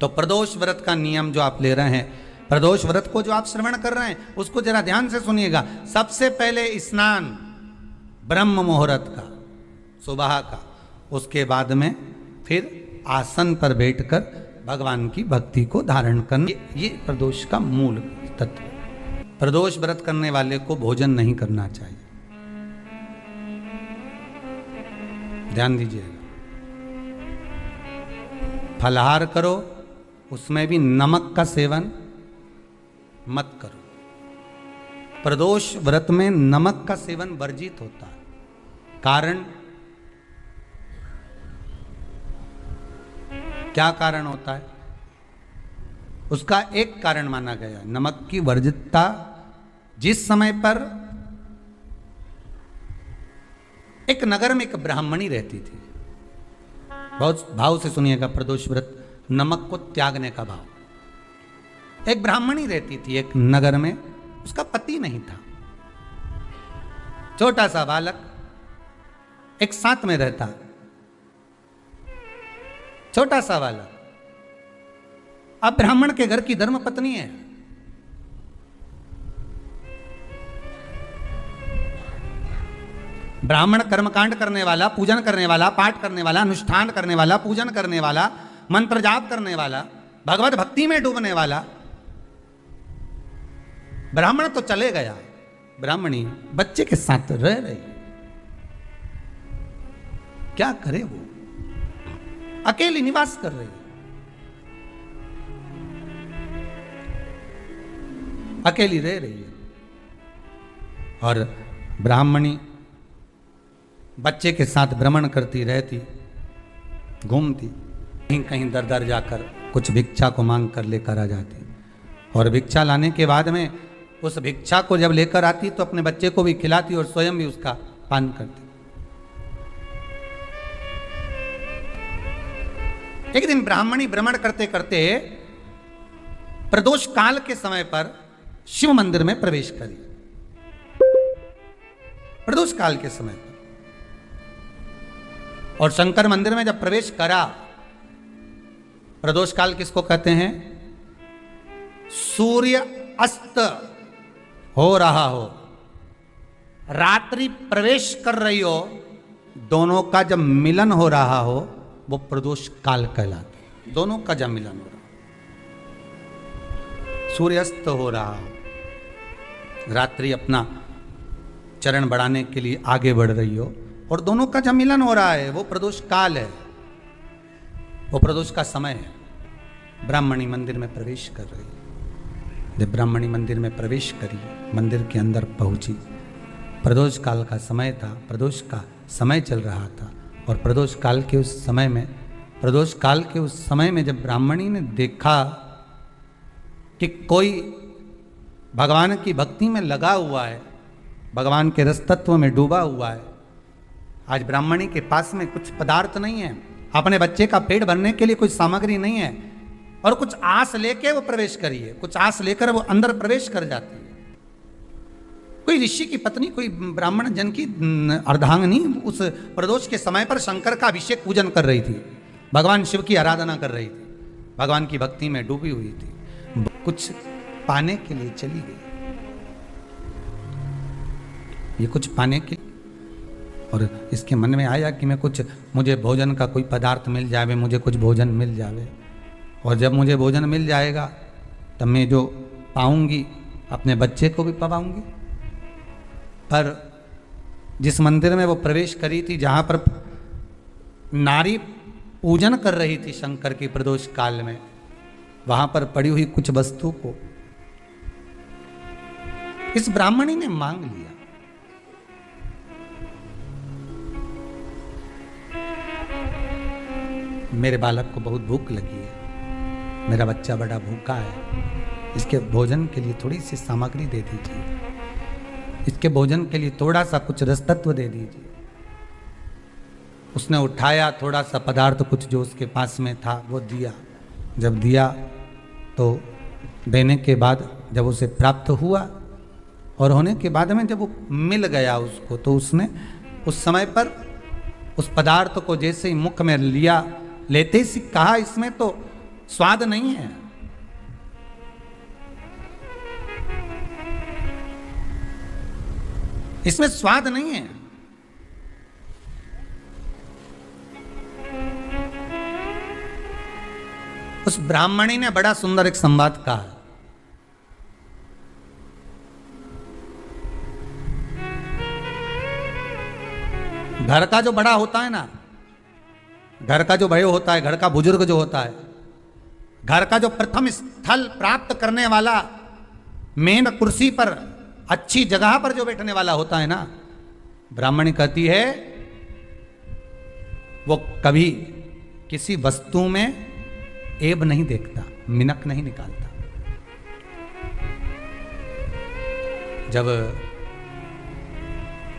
तो प्रदोष व्रत का नियम जो आप ले रहे हैं, प्रदोष व्रत को जो आप श्रवण कर रहे हैं उसको जरा ध्यान से सुनिएगा। सबसे पहले स्नान ब्रह्म मुहूर्त का, सुबह का, उसके बाद में फिर आसन पर बैठकर भगवान की भक्ति को धारण करना, ये प्रदोष का मूल तत्व। प्रदोष व्रत करने वाले को भोजन नहीं करना चाहिए, ध्यान दीजिएगा। फलाहार करो, उसमें भी नमक का सेवन मत करो। प्रदोष व्रत में नमक का सेवन वर्जित होता है। कारण क्या कारण होता है? उसका एक कारण माना गया है नमक की वर्जितता। जिस समय पर एक नगर में एक ब्राह्मणी रहती थी, बहुत भाव से सुनिएगा, प्रदोष व्रत नमक को त्यागने का भाव। एक ब्राह्मणी रहती थी एक नगर में, उसका पति नहीं था, छोटा सा बालक एक साथ में रहता, छोटा सा बालक। अब ब्राह्मण के घर की धर्म पत्नी है, ब्राह्मण कर्मकांड करने वाला, पूजन करने वाला, पाठ करने वाला, अनुष्ठान करने वाला, पूजन करने वाला, मंत्र जाप करने वाला, भगवत भक्ति में डूबने वाला। ब्राह्मण तो चले गया, ब्राह्मणी बच्चे के साथ रह रही। क्या करे वो? अकेली निवास कर रही, अकेली रह रही है। और ब्राह्मणी बच्चे के साथ भ्रमण करती रहती, घूमती, कहीं कहीं दर दर जाकर कुछ भिक्षा को मांग कर लेकर आ जाती। और भिक्षा लाने के बाद में उस भिक्षा को जब लेकर आती तो अपने बच्चे को भी खिलाती और स्वयं भी उसका पान करती। एक दिन ब्राह्मणी भ्रमण करते करते प्रदोष काल के समय पर शिव मंदिर में प्रवेश करी। प्रदोष काल के समय पर, और शंकर मंदिर में जब प्रवेश करा, प्रदोष काल किसको कहते हैं? सूर्य अस्त हो रहा हो, रात्रि प्रवेश कर रही हो, दोनों का जब मिलन हो रहा हो वो प्रदोष काल कहलाता है। दोनों का जब मिलन हो रहा, सूर्यास्त हो रहा हो, रात्रि अपना चरण बढ़ाने के लिए आगे बढ़ रही हो, और दोनों का जब मिलन हो रहा है वो प्रदोष काल है, वो प्रदोष का समय है। ब्राह्मणी मंदिर में प्रवेश कर रही है। जब ब्राह्मणी मंदिर में प्रवेश करी, मंदिर के अंदर पहुंची, प्रदोष काल का समय था, प्रदोष का समय चल रहा था। और प्रदोष काल के उस समय में, प्रदोष काल के उस समय में जब ब्राह्मणी ने देखा कि कोई भगवान की भक्ति में लगा हुआ है, भगवान के रस तत्व में डूबा हुआ है, आज ब्राह्मणी के पास में कुछ पदार्थ नहीं है, अपने बच्चे का पेट भरने के लिए कुछ सामग्री नहीं है, और कुछ आस लेके वो प्रवेश करी है, कुछ आस लेकर वो अंदर प्रवेश कर जाती है। कोई ऋषि की पत्नी, कोई ब्राह्मण जन की अर्धांगिनी उस प्रदोष के समय पर शंकर का अभिषेक पूजन कर रही थी, भगवान शिव की आराधना कर रही थी, भगवान की भक्ति में डूबी हुई थी, कुछ पाने के लिए चली गई। ये कुछ पाने के, और इसके मन में आया कि मैं कुछ, मुझे भोजन का कोई पदार्थ मिल जावे, मुझे कुछ भोजन मिल जावे, और जब मुझे भोजन मिल जाएगा तब मैं जो पाऊंगी अपने बच्चे को भी पाऊंगी। पर जिस मंदिर में वो प्रवेश करी थी, जहां पर नारी पूजन कर रही थी शंकर की प्रदोष काल में, वहां पर पड़ी हुई कुछ वस्तु को इस ब्राह्मणी ने मांग लिया। मेरे बालक को बहुत भूख लगी है, मेरा बच्चा बड़ा भूखा है, इसके भोजन के लिए थोड़ी सी सामग्री दे दीजिए, इसके भोजन के लिए थोड़ा सा कुछ रस तत्व दे दीजिए। उसने उठाया थोड़ा सा पदार्थ, कुछ जो उसके पास में था वो दिया। जब दिया तो देने के बाद जब उसे प्राप्त हुआ, और होने के बाद में जब वो मिल गया उसको, तो उसने उस समय पर उस पदार्थ को जैसे ही मुख में लिया, लेते ही कहा इसमें तो स्वाद नहीं है। इसमें स्वाद नहीं है। उस ब्राह्मणी ने बड़ा सुंदर एक संवाद कहा। घर का जो बड़ा होता है ना, घर का जो भयो होता है, घर का बुजुर्ग जो होता है, घर का जो प्रथम स्थल प्राप्त करने वाला, मेन कुर्सी पर, अच्छी जगह पर जो बैठने वाला होता है ना, ब्राह्मणी कहती है वो कभी किसी वस्तु में ऐब नहीं देखता, मिनक नहीं निकालता। जब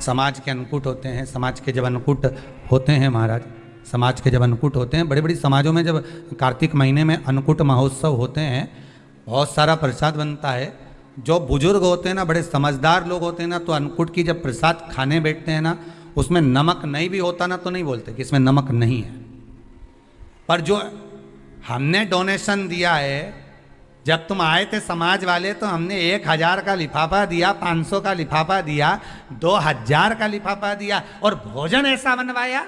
समाज के अन्नकूट होते हैं, समाज के जब अन्नकूट होते हैं महाराज, समाज के जब अन्नकूट होते हैं, बड़ी बड़ी समाजों में जब कार्तिक महीने में अन्नकूट महोत्सव होते हैं, बहुत सारा प्रसाद बनता है। जो बुजुर्ग होते हैं ना, बड़े समझदार लोग होते हैं ना, तो अन्नकूट की जब प्रसाद खाने बैठते हैं ना, उसमें नमक नहीं भी होता ना, तो नहीं बोलते कि इसमें नमक नहीं है। पर जो हमने डोनेशन दिया है, जब तुम आए थे समाज वाले, तो हमने 1000 का लिफाफा दिया, 500 का लिफाफा दिया, 2000 का लिफाफा दिया, और भोजन ऐसा बनवाया।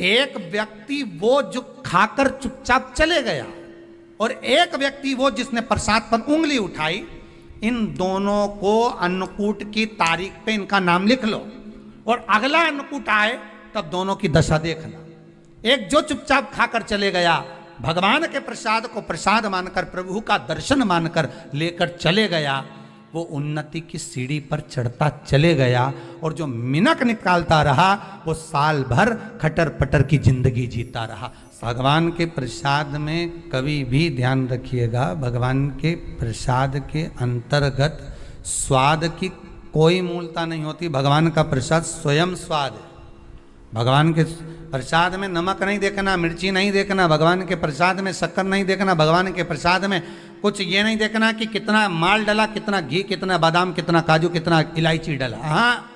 एक व्यक्ति वो जो खाकर चुपचाप चले गया, और एक व्यक्ति वो जिसने प्रसाद पर उंगली उठाई। इन दोनों को अन्नकूट की तारीख पे इनका नाम लिख लो, और अगला अन्नकूट आए तब दोनों की दशा देखना। एक जो चुपचाप खाकर चले गया, भगवान के प्रसाद को प्रसाद मानकर, प्रभु का दर्शन मानकर लेकर चले गया, वो उन्नति की सीढ़ी पर चढ़ता चले गया, और जो मिनक निकालता रहा वो साल भर खटर पटर की जिंदगी जीता रहा। भगवान के प्रसाद में कभी भी ध्यान रखिएगा, भगवान के प्रसाद के अंतर्गत स्वाद की कोई मूलता नहीं होती। भगवान का प्रसाद स्वयं स्वाद है। भगवान के प्रसाद में नमक नहीं देखना, मिर्ची नहीं देखना, भगवान के प्रसाद में शक्कर नहीं देखना, भगवान के प्रसाद में कुछ ये नहीं देखना कि कितना माल डला, कितना घी, कितना बादाम, कितना काजू, कितना इलायची डला। हाँ,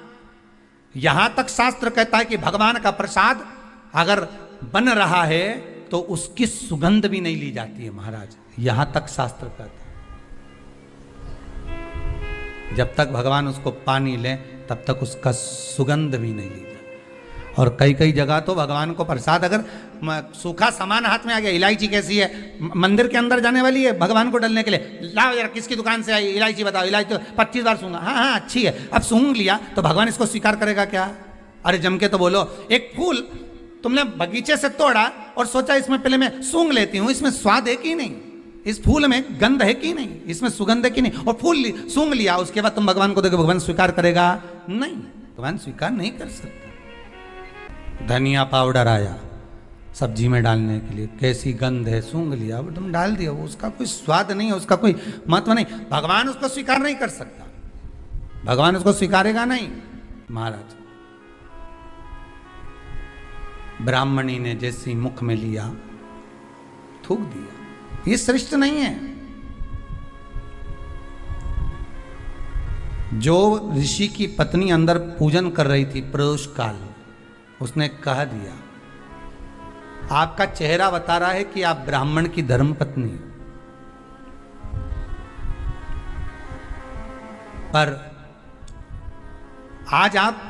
यहां तक शास्त्र कहता है कि भगवान का प्रसाद अगर बन रहा है तो उसकी सुगंध भी नहीं ली जाती है महाराज। यहां तक शास्त्र कहता है, जब तक भगवान उसको पानी ले तब तक उसका सुगंध भी नहीं ली जाती। और कई कई जगह तो भगवान को प्रसाद अगर सूखा सामान हाथ में आ गया, इलायची कैसी है, मंदिर के अंदर जाने वाली है भगवान को डलने के लिए, लाओ यार किसकी दुकान से आई इलायची बताओ, इलायची तो 25 बार सूंघा, हाँ हाँ अच्छी है, अब सूंघ लिया तो भगवान इसको स्वीकार करेगा क्या? अरे जम के तो बोलो। एक फूल तुमने बगीचे से तोड़ा और सोचा इसमें पहले मैं सूंघ लेती हूँ, इसमें स्वाद है कि नहीं, इस फूल में गंध है कि नहीं, इसमें सुगंध है कि नहीं, और फूल सूंघ लिया, उसके बाद तुम भगवान को देखो, भगवान स्वीकार करेगा? नहीं, भगवान स्वीकार नहीं कर सकता। धनिया पाउडर आया सब्जी में डालने के लिए, कैसी गंध है, सूंघ लिया, अब तुम डाल दिया, उसका कोई स्वाद नहीं है, उसका कोई महत्व नहीं, भगवान उसको स्वीकार नहीं कर सकता, भगवान उसको स्वीकारेगा नहीं। महाराज ब्राह्मणी ने जैसी मुख में लिया थूक दिया, ये श्रेष्ठ नहीं है। जो ऋषि की पत्नी अंदर पूजन कर रही थी प्रदोष काल, उसने कह दिया, आपका चेहरा बता रहा है कि आप ब्राह्मण की धर्म पत्नी, पर आज आप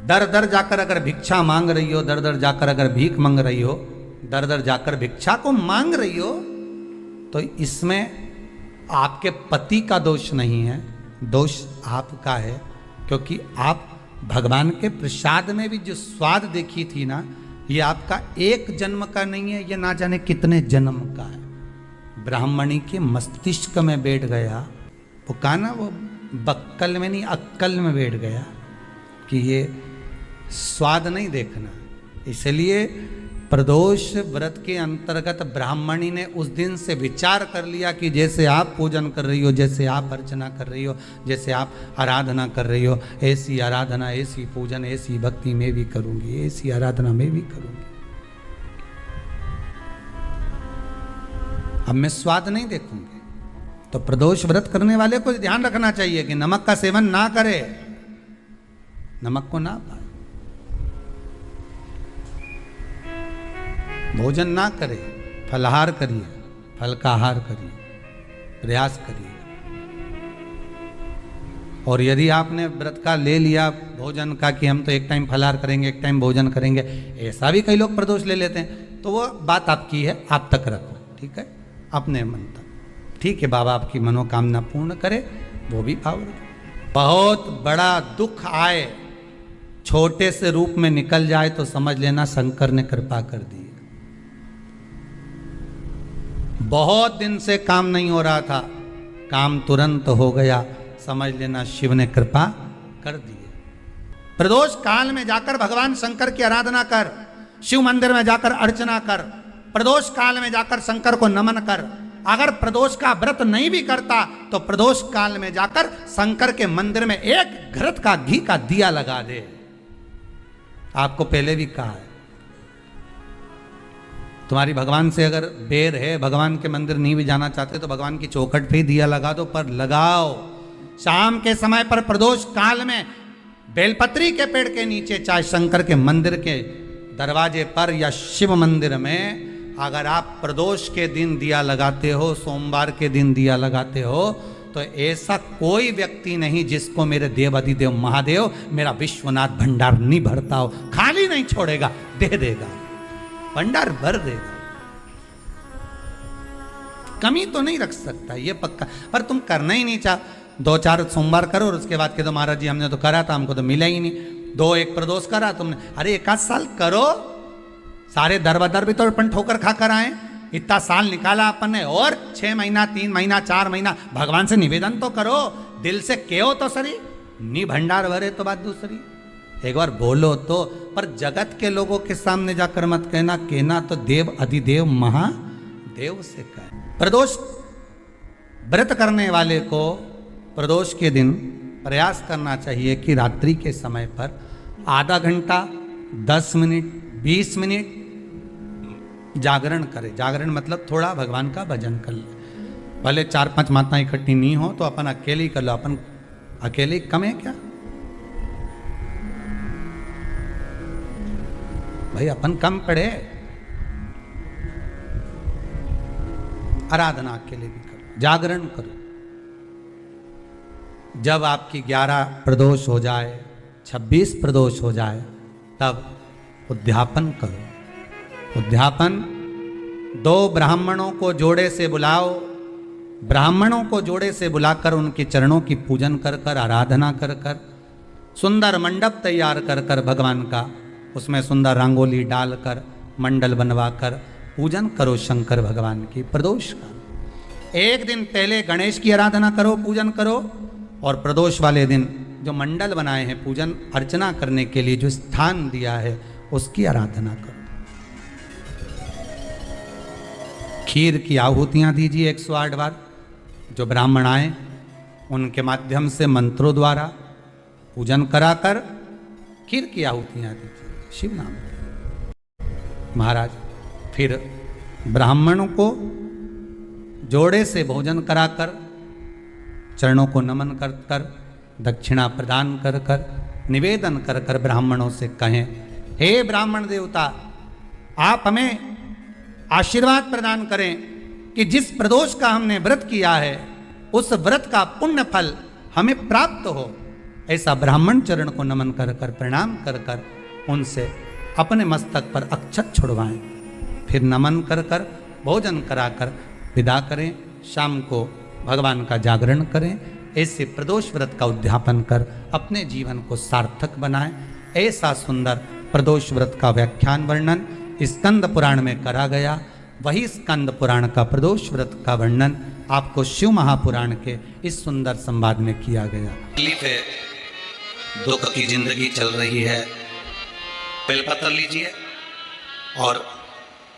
दर दर जाकर अगर भिक्षा मांग रही हो, दर दर जाकर अगर भीख मांग रही हो, दर दर जाकर भिक्षा को मांग रही हो, तो इसमें आपके पति का दोष नहीं है, दोष आपका है, क्योंकि आप भगवान के प्रसाद में भी जो स्वाद देखी थी ना, ये आपका एक जन्म का नहीं है, ये ना जाने कितने जन्म का है। ब्राह्मणी के मस्तिष्क में बैठ गया, वो कहा ना, वो बक्कल में नहीं अक्कल में बैठ गया कि ये स्वाद नहीं देखना। इसलिए प्रदोष व्रत के अंतर्गत ब्राह्मणी ने उस दिन से विचार कर लिया कि जैसे आप पूजन कर रही हो, जैसे आप अर्चना कर रही हो, जैसे आप आराधना कर रही हो, ऐसी आराधना, ऐसी पूजन, ऐसी भक्ति मैं भी करूंगी, ऐसी आराधना मैं भी करूंगी। अब मैं स्वाद नहीं देखूंगी। तो प्रदोष व्रत करने वाले को ध्यान रखना चाहिए कि नमक का सेवन ना करे, नमक को ना पाए। भोजन ना करे, फलाहार करिए, फल का आहार करिए, प्रयास करिए। और यदि आपने व्रत का ले लिया भोजन का कि हम तो एक टाइम फलाहार करेंगे, एक टाइम भोजन करेंगे, ऐसा भी कई लोग प्रदोष ले लेते हैं, तो वो बात आपकी है, आप तक रखो, ठीक है, अपने मन तक। ठीक है, बाबा आपकी मनोकामना पूर्ण करे, वो भी भाव रखे। बहुत बड़ा दुख आए, छोटे से रूप में निकल जाए तो समझ लेना शंकर ने कृपा कर दी। बहुत दिन से काम नहीं हो रहा था, काम तुरंत हो गया, समझ लेना शिव ने कृपा कर दी। प्रदोष काल में जाकर भगवान शंकर की आराधना कर, शिव मंदिर में जाकर अर्चना कर, प्रदोष काल में जाकर शंकर को नमन कर। अगर प्रदोष का व्रत नहीं भी करता तो प्रदोष काल में जाकर शंकर के मंदिर में एक घृत का घी का दिया लगा दे। आपको पहले भी कहा है, तुम्हारी भगवान से अगर बेर है, भगवान के मंदिर नहीं भी जाना चाहते तो भगवान की चौखट पे ही दिया लगा दो, पर लगाओ। शाम के समय पर प्रदोष काल में बेलपत्री के पेड़ के नीचे, चाहे शंकर के मंदिर के दरवाजे पर या शिव मंदिर में, अगर आप प्रदोष के दिन दिया लगाते हो, सोमवार के दिन दिया लगाते हो, तो ऐसा कोई व्यक्ति नहीं जिसको मेरे देव अधिदेव महादेव मेरा विश्वनाथ भंडार नहीं भरता हो, खाली नहीं छोड़ेगा, दे देगा, भंडार भर देगा। कमी तो नहीं रख सकता, ये पक्का। पर तुम करना ही नहीं चाह, 2-4 सोमवार करो और उसके बाद के तो महाराज जी हमने तो करा था, हमको तो मिला ही नहीं। 2-1 प्रदोष करा तुमने, अरे 1 साल करो, सारे दरबदर भी तो अपन ठोकर खा कर आए, इतना साल निकाला अपन ने, और 6 महीना 3 महीना 4 महीना भगवान से निवेदन तो करो, दिल से कहो तो सही, नी भंडार भरे तो बात दूसरी, एक बार बोलो तो। पर जगत के लोगों के सामने जाकर मत कहना, कहना तो देव अधिदेव महादेव से कह। प्रदोष व्रत करने वाले को प्रदोष के दिन प्रयास करना चाहिए कि रात्रि के समय पर आधा घंटा, 10 मिनट, 20 मिनट जागरण करे। जागरण मतलब थोड़ा भगवान का भजन कर ले। भले 4-5 माताएं इकट्ठी नहीं हो तो अपन अकेले ही कर लो, अपन अकेले कम है क्या भाई, अपन कम पड़े। आराधना अकेले भी करो, जागरण करो। जब आपकी 11 प्रदोष हो जाए, 26 प्रदोष हो जाए, तब उद्यापन करो। उद्यापन 2 ब्राह्मणों को जोड़े से बुलाओ, ब्राह्मणों को जोड़े से बुलाकर उनके चरणों की पूजन कर कर, आराधना कर कर, सुंदर मंडप तैयार कर कर भगवान का, उसमें सुंदर रंगोली डालकर, मंडल बनवाकर पूजन करो शंकर भगवान की प्रदोष का। एक दिन पहले गणेश की आराधना करो, पूजन करो, और प्रदोष वाले दिन जो मंडल बनाए हैं पूजन अर्चना करने के लिए, जो स्थान दिया है उसकी आराधना करो। खीर की आहुतियां दीजिए 108 बार। जो ब्राह्मण आए उनके माध्यम से मंत्रों द्वारा पूजन कराकर खीर की आहुतियां दीजिए शिव नाम। महाराज फिर ब्राह्मणों को जोड़े से भोजन कराकर, चरणों को नमन कर कर, दक्षिणा प्रदान कर कर, निवेदन कर कर ब्राह्मणों से कहें, हे ब्राह्मण देवता, आप हमें आशीर्वाद प्रदान करें कि जिस प्रदोष का हमने व्रत किया है उस व्रत का पुण्य फल हमें प्राप्त हो। ऐसा ब्राह्मण चरण को नमन कर कर, प्रणाम कर कर उनसे अपने मस्तक पर अक्षत छुड़वाएं। फिर नमन कर कर, भोजन कराकर विदा करें। शाम को भगवान का जागरण करें। ऐसे प्रदोष व्रत का उद्यापन कर अपने जीवन को सार्थक बनाएं। ऐसा सुंदर प्रदोष व्रत का व्याख्यान वर्णन स्कंद पुराण में करा गया। वही स्कंद पुराण का प्रदोष व्रत का वर्णन आपको शिव महापुराण के इस सुंदर संवाद में किया गया। दुख की जिंदगी चल रही है, बेलपत्र लीजिए और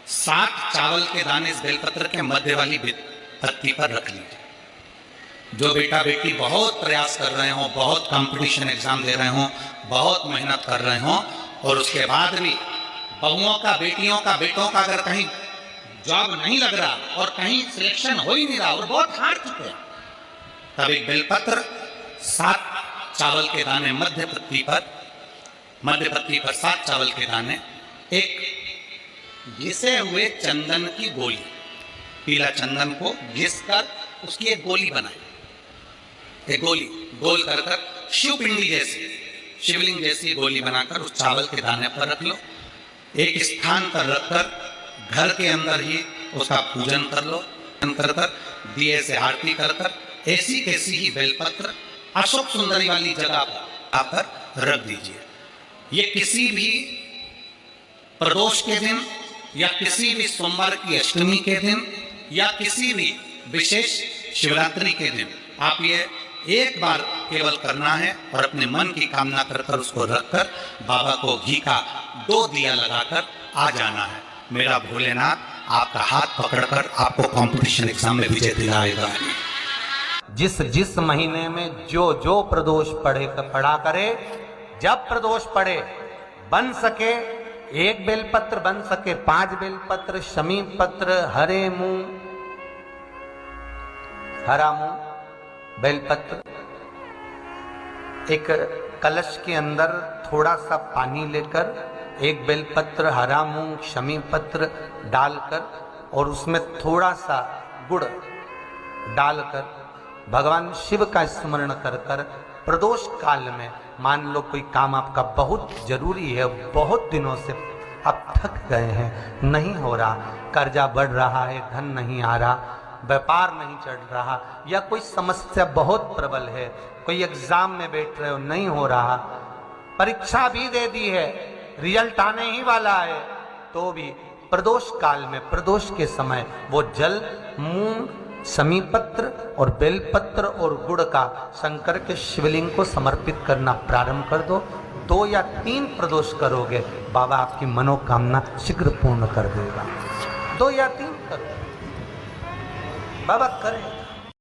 7 चावल के दाने इस बेलपत्र के मध्य वाली पत्ती पर रख लीजिए। जो बेटा बेटी बहुत प्रयास कर रहे हों, बहुत कंपटीशन एग्जाम दे रहे हों, बहुत मेहनत कर रहे हों, और उसके बाद भी बहुओं का, बेटियों का, बेटों का अगर कहीं जॉब नहीं लग रहा और कहीं सिलेक्शन हो ही नहीं रहा और बहुत हार चुके हैं, तब एक बेलपत्र 7 चावल के दाने मध्य पत्ती पर 7 चावल के दाने, एक घिसे हुए चंदन की गोली, पीला चंदन को घिस कर उसकी एक गोली बनाए, एक गोली गोल कर कर शिवपिंडी जैसी, शिवलिंग जैसी गोली बनाकर उस चावल के दाने पर रख लो। एक स्थान पर रखकर घर के अंदर ही उसका पूजन कर लो, कर कर दिए से आरती कर कर ऐसी कैसी ही बेलपत्र अशोक सुंदरी वाली जगह पर आकर रख दीजिए। ये किसी भी प्रदोष के दिन या किसी भी सोमवार की अष्टमी के दिन या किसी भी विशेष शिवरात्रि के दिन आप ये एक बार केवल करना है और अपने मन की कामना कर कर उसको रखकर बाबा को घी का 2 दिया लगाकर आ जाना है। मेरा भोलेनाथ आपका हाथ पकड़कर आपको कंपटीशन एग्जाम में विजय दिलाएगा। जिस जिस महीने में जो जो प्रदोष पड़ा करे, जब प्रदोष पड़े बन सके 1 बेलपत्र, बन सके 5 बेलपत्र, शमी पत्र, हरे मूंग, हरा मूंग, बेलपत्र, एक कलश के अंदर थोड़ा सा पानी लेकर 1 बेलपत्र, हरा मूंग, शमी पत्र डालकर और उसमें थोड़ा सा गुड़ डालकर भगवान शिव का स्मरण कर कर प्रदोष काल में, मान लो कोई काम आपका बहुत जरूरी है, बहुत दिनों से आप थक गए हैं, नहीं हो रहा, कर्जा बढ़ रहा है, धन नहीं आ रहा, व्यापार नहीं चढ़ रहा, या कोई समस्या बहुत प्रबल है, कोई एग्जाम में बैठ रहे हो नहीं हो रहा, परीक्षा भी दे दी है, रिजल्ट आने ही वाला है, तो भी प्रदोष काल में, प्रदोष के समय वो जल मूंग, शमी पत्र और बेलपत्र और गुड़ का शंकर के शिवलिंग को समर्पित करना प्रारंभ कर दो। 2 या 3 प्रदोष करोगे, बाबा आपकी मनोकामना शीघ्र पूर्ण कर देगा। 2 या 3 करो, बाबा करेगा।